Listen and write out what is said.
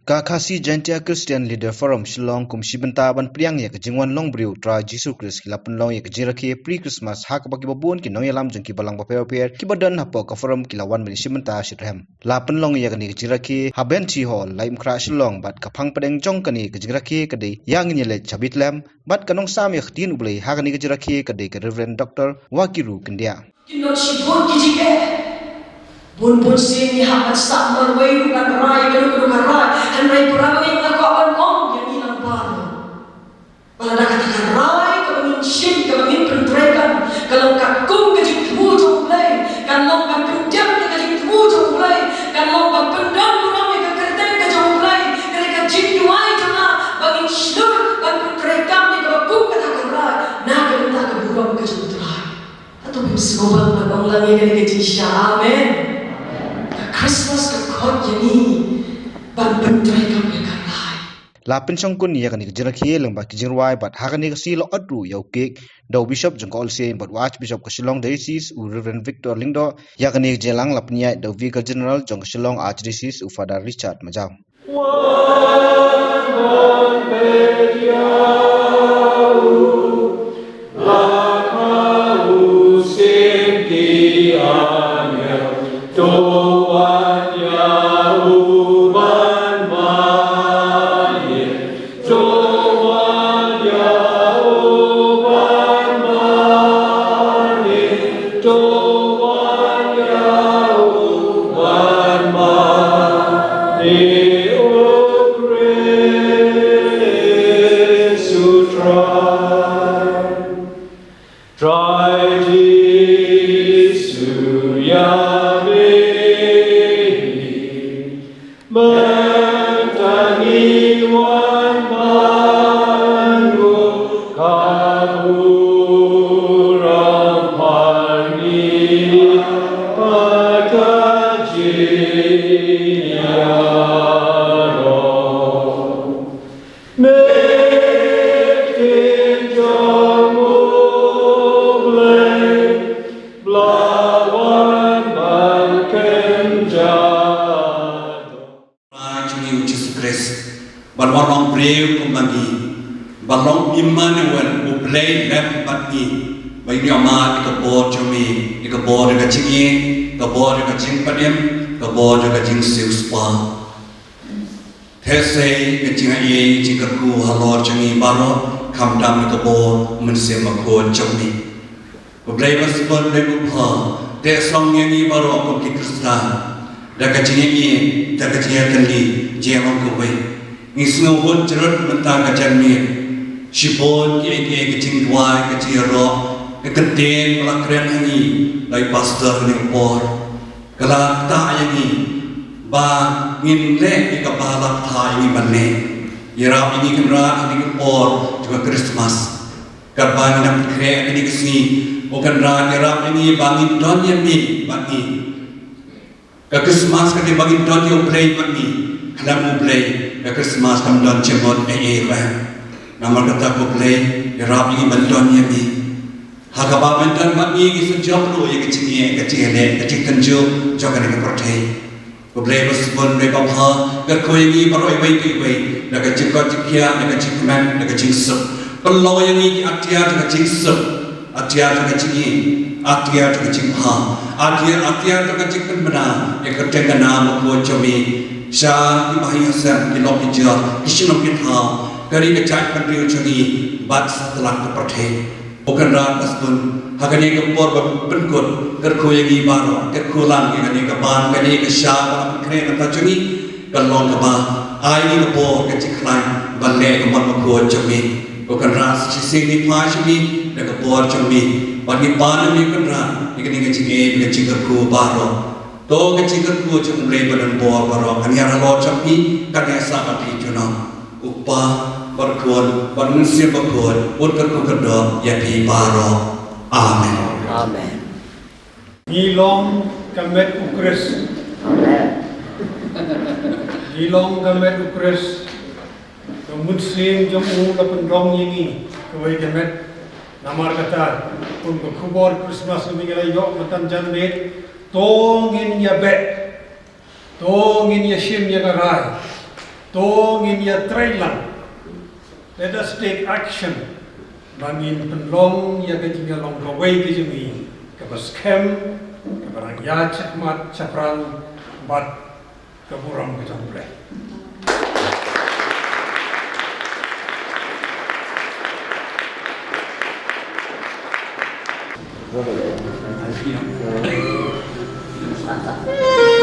Kakasi Jantia Christian Leader Forum Shillong kum bynta ban priang ya kejingwan long briu tra Jesus Christ kilapan long ya kejirake pre Christmas hak bagi babun ki nongialam jengki balang baper ki badan hapo ka forum kilawan bani bynta rhem lapan long ya kani kejirake haben chi hall laim kra Shillong bat kapang padeng jong kani kejirake kadai yang nyele chabit lam bat kanong sam ya khtin ublei hakani kejirake kadai ke Reverend Dr. Wakiru Kendia bun sini hakat sak marwai bukan rai kalau rai henry berapa yang tak kau om yang hilang baru kalau dah katakan rai kalau ingin shim kalau ingin pentrekan kalau kakung kejik temu jomblay kalau kau pendam kejik temu jomblay kalau kau pendam orang yang kerja kejomblay mereka jik tuai jana bagi seluruh bagi pentrekan ni kalau kau katakan rai nak kita keburuan kejomblay atau bismillah berulang yang kejik amen. Christmas ke kot jadi ban bentrai kami karai. Lapin songkun ya kani kejirake leng ba kijirwai bat hakani kasi lo adru yau kek do bishop jengko olse bat watch bishop ke Shillong diocese u Reverend Victor Lingdo ya kani jelang lapnya do vicar general jong Shillong archdiocese u Father Richard Majau. Balong breu kumagi, balong Emmanuel ublei lem batni, bayi amat ikabor jami, ikabor dekat cingi, ikabor dekat cing padem, ikabor dekat cing siuspa. Thesai kecing aye cing kerku halor cingi baro, kamdam ikabor mensem makor jami. Ublei basbon ublei bupha, tesong yangi baro kumki Krista, dekat cing aye, dekat cing kali, jemong kubai. Isnu hon cerut mentang kacan mir, sipon kiai kecing tuai kecing roh, kekenten melakren hangi, lai pastor ni por, kalau tak yang ni, ba ngin lek ika balap thai ini bane, irap ini kemrat ini por juga Christmas, kerban nak kre ini kesini, bukan ran irap ini bangin don yang ni bani, ke Christmas kati bangin don yang play bani, kalam play. Christmas kam don cemot rhem namar kata ko play rap ini bandon ye mi hakaba bandon mat ni ki sejok ro ye kecing le kecing tenjo jokan ke protei ko play bos bon me ba ha gar ko ye baroi bai ki bai na ka cik ko cikia na ka cik man na ka cik sup pello ye ni atia ka cik sup atia ka cik atia ka cik ha atia ka cik bena ye ka teng na ko chomi Syah ibahi hasan di lok hijau, isinok kita, kari kecak pendiri cumi, bat setelah kepercayaan. Bukan rakyat pun, hakanya kepor berpenkut, kerkoyagi baru, kerkulan, hakanya keban, hakanya kesyah, dalam kena kata cumi, kalong kebah, air kepor keciklain, balik kemar makor cumi. Bukan rakyat sisi ni pas cumi, dan kepor cumi, bagi pan ni kan rakyat, hakanya kecing kecing kerku baru. To kecil kerku cuma mulai badan bor baru, hanya halor capi, kerana sahabat hijau upah berkuat, manusia berkuat, pun kerku kedua jadi baru. Amen. Amen. Gilong kamet ukres. Amen. Gilong kamet ukres. Muslim jamu lapan rong ini kawai kamet namar kata pun berkubur Christmas ini kalau yok matan janbet. Tongin ya bet, tongin ya shim ya karai, Tong in ya trailan. Let us take action. Bangin penlong ya kejinga long kawai kejimi. Kabas kem, kabarang ya cakmat caprang bat kaburang kejambre. Thank you.